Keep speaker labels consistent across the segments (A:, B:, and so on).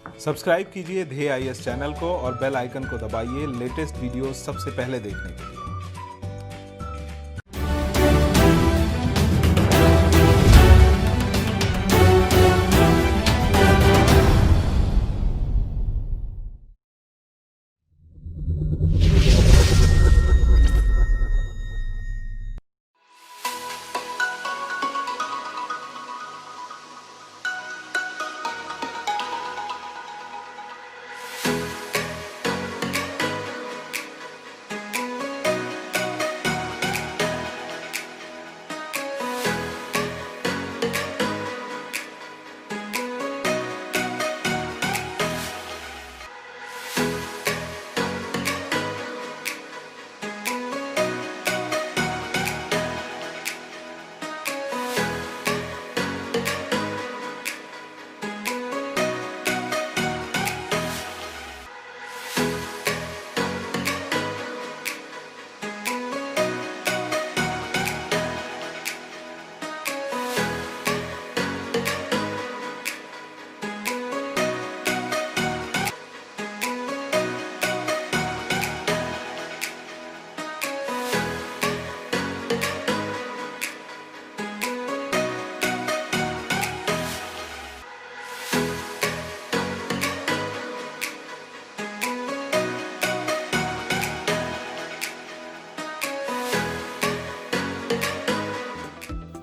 A: Subscribe कीजिए ध्येय IAS channel को और बेल आइकन को दबाइए लेटेस्ट वीडियो सबसे पहले देखने के लिए।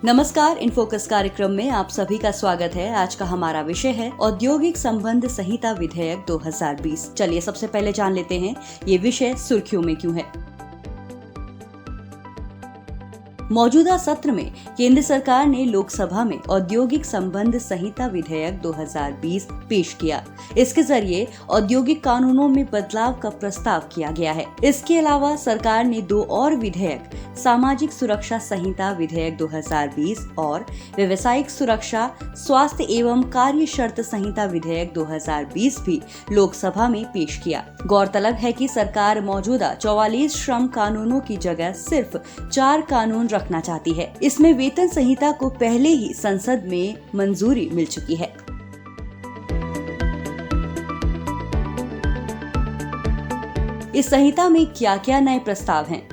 B: नमस्कार, इन फोकस कार्यक्रम में आप सभी का स्वागत है। आज का हमारा विषय है औद्योगिक संबंध संहिता विधेयक 2020। चलिए सबसे पहले जान लेते हैं ये विषय सुर्खियों में क्यों है। मौजूदा सत्र में केंद्र सरकार ने लोकसभा में औद्योगिक संबंध संहिता विधेयक 2020 पेश किया। इसके जरिए औद्योगिक कानूनों में बदलाव का प्रस्ताव किया गया है। इसके अलावा सरकार ने 2 और विधेयक, सामाजिक सुरक्षा संहिता विधेयक 2020 और व्यावसायिक सुरक्षा, स्वास्थ्य एवं कार्य शर्त संहिता विधेयक 2020 भी लोकसभा में पेश किया। गौरतलब है कि सरकार मौजूदा 44 श्रम कानूनों की जगह सिर्फ 4 कानून रखना चाहती है। इसमें वेतन संहिता को पहले ही संसद में मंजूरी मिल चुकी है। इस संहिता में क्या क्या नए प्रस्ताव हैं?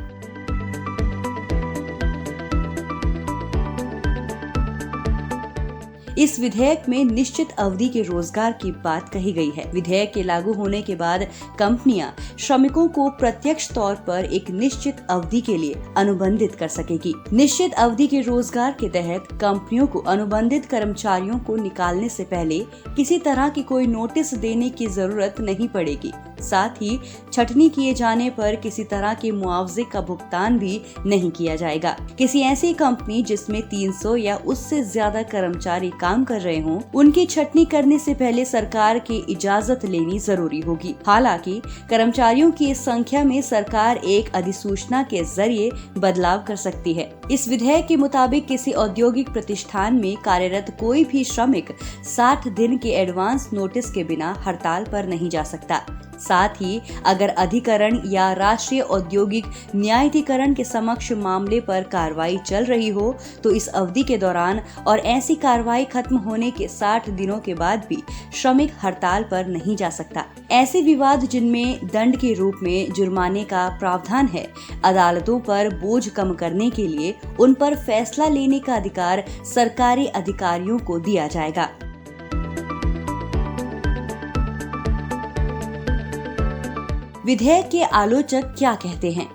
B: इस विधेयक में निश्चित अवधि के रोजगार की बात कही गई है। विधेयक के लागू होने के बाद कंपनियां श्रमिकों को प्रत्यक्ष तौर पर एक निश्चित अवधि के लिए अनुबंधित कर सकेगी। निश्चित अवधि के रोजगार के तहत कंपनियों को अनुबंधित कर्मचारियों को निकालने से पहले किसी तरह की कोई नोटिस देने की जरूरत नहीं पड़ेगी। साथ ही छटनी किए जाने पर किसी तरह के मुआवजे का भुगतान भी नहीं किया जाएगा। किसी ऐसी कंपनी जिसमें 300 या उससे ज्यादा कर्मचारी काम कर रहे हों, उनकी छटनी करने से पहले सरकार की इजाजत लेनी जरूरी होगी। हालांकि कर्मचारियों की इस संख्या में सरकार एक अधिसूचना के जरिए बदलाव कर सकती है। इस विधेयक के मुताबिक किसी औद्योगिक प्रतिष्ठान में कार्यरत कोई भी श्रमिक 60 दिन के एडवांस नोटिस के बिना हड़ताल पर नहीं जा सकता। साथ ही अगर अधिकरण या राष्ट्रीय औद्योगिक न्यायाधिकरण के समक्ष मामले पर कार्रवाई चल रही हो तो इस अवधि के दौरान और ऐसी कार्रवाई खत्म होने के 60 दिनों के बाद भी श्रमिक हड़ताल पर नहीं जा सकता। ऐसे विवाद जिनमें दंड के रूप में जुर्माने का प्रावधान है, अदालतों पर बोझ कम करने के लिए उन पर फैसला लेने का अधिकार सरकारी अधिकारियों को दिया जाएगा। विधेयक के आलोचक क्या कहते हैं?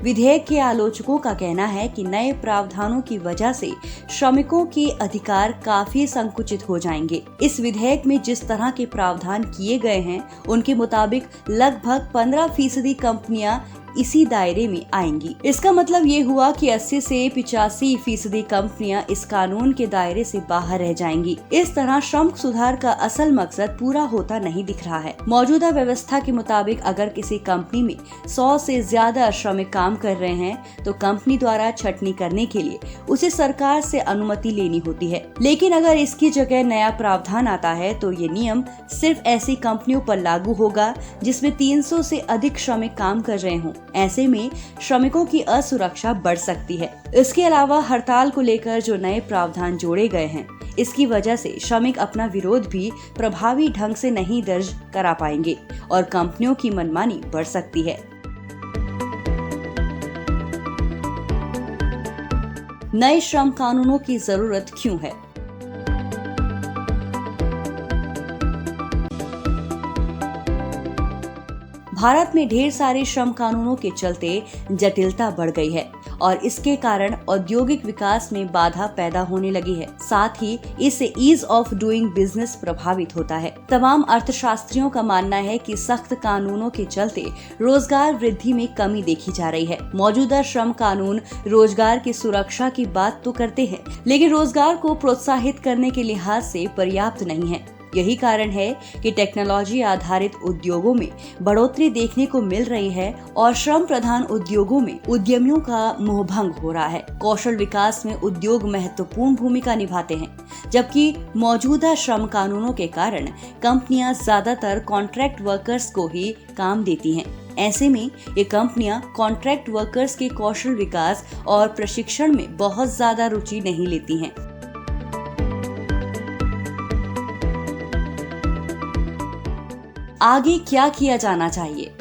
B: विधेयक के आलोचकों का कहना है कि नए प्रावधानों की वजह से श्रमिकों के अधिकार काफी संकुचित हो जाएंगे। इस विधेयक में जिस तरह के प्रावधान किए गए हैं, उनके मुताबिक लगभग 15% कंपनियां इसी दायरे में आएंगी। इसका मतलब ये हुआ कि 80 से 85% कंपनियां इस कानून के दायरे से बाहर रह जाएंगी। इस तरह श्रम सुधार का असल मकसद पूरा होता नहीं दिख रहा है। मौजूदा व्यवस्था के मुताबिक अगर किसी कंपनी में 100 से ज्यादा श्रमिक काम कर रहे हैं तो कंपनी द्वारा छटनी करने के लिए उसे सरकार से अनुमति लेनी होती है। लेकिन अगर इसकी जगह नया प्रावधान आता है तो ये नियम सिर्फ ऐसी कंपनियों पर लागू होगा जिसमें 300 से अधिक श्रमिक काम कर रहे हों। ऐसे में श्रमिकों की असुरक्षा बढ़ सकती है। इसके अलावा हड़ताल को लेकर जो नए प्रावधान जोड़े गए हैं, इसकी वजह से श्रमिक अपना विरोध भी प्रभावी ढंग से नहीं दर्ज करा पाएंगे और कंपनियों की मनमानी बढ़ सकती है। नए श्रम कानूनों की जरूरत क्यों है? भारत में ढेर सारे श्रम कानूनों के चलते जटिलता बढ़ गई है और इसके कारण औद्योगिक विकास में बाधा पैदा होने लगी है। साथ ही इससे ईज ऑफ डूइंग बिजनेस प्रभावित होता है। तमाम अर्थशास्त्रियों का मानना है कि सख्त कानूनों के चलते रोजगार वृद्धि में कमी देखी जा रही है। मौजूदा श्रम कानून रोजगार की सुरक्षा की बात तो करते हैं, लेकिन रोजगार को प्रोत्साहित करने के लिहाज से पर्याप्त नहीं है। यही कारण है कि टेक्नोलॉजी आधारित उद्योगों में बढ़ोतरी देखने को मिल रही है और श्रम प्रधान उद्योगों में उद्यमियों का मोहभंग हो रहा है। कौशल विकास में उद्योग महत्वपूर्ण भूमिका निभाते हैं, जबकि मौजूदा श्रम कानूनों के कारण कंपनियां ज्यादातर कॉन्ट्रैक्ट वर्कर्स को ही काम देती हैं। ऐसे में ये कंपनियां कॉन्ट्रैक्ट वर्कर्स के कौशल विकास और प्रशिक्षण में बहुत ज्यादा रुचि नहीं लेती हैं। आगे क्या किया जाना चाहिए?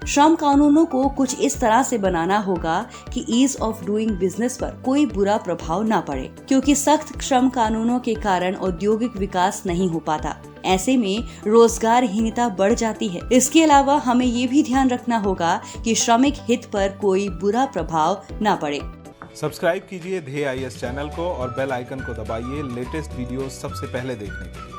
B: श्रम कानूनों को कुछ इस तरह से बनाना होगा कि ईज ऑफ डूइंग बिजनेस पर कोई बुरा प्रभाव न पड़े, क्योंकि सख्त श्रम कानूनों के कारण औद्योगिक विकास नहीं हो पाता। ऐसे में रोजगारहीनता बढ़ जाती है। इसके अलावा हमें ये भी ध्यान रखना होगा कि श्रमिक हित पर कोई बुरा प्रभाव न पड़े।
A: सब्सक्राइब कीजिए ध्येय IAS चैनल को और बेल आइकन को दबाइए लेटेस्ट वीडियो सबसे पहले देखने के लिए।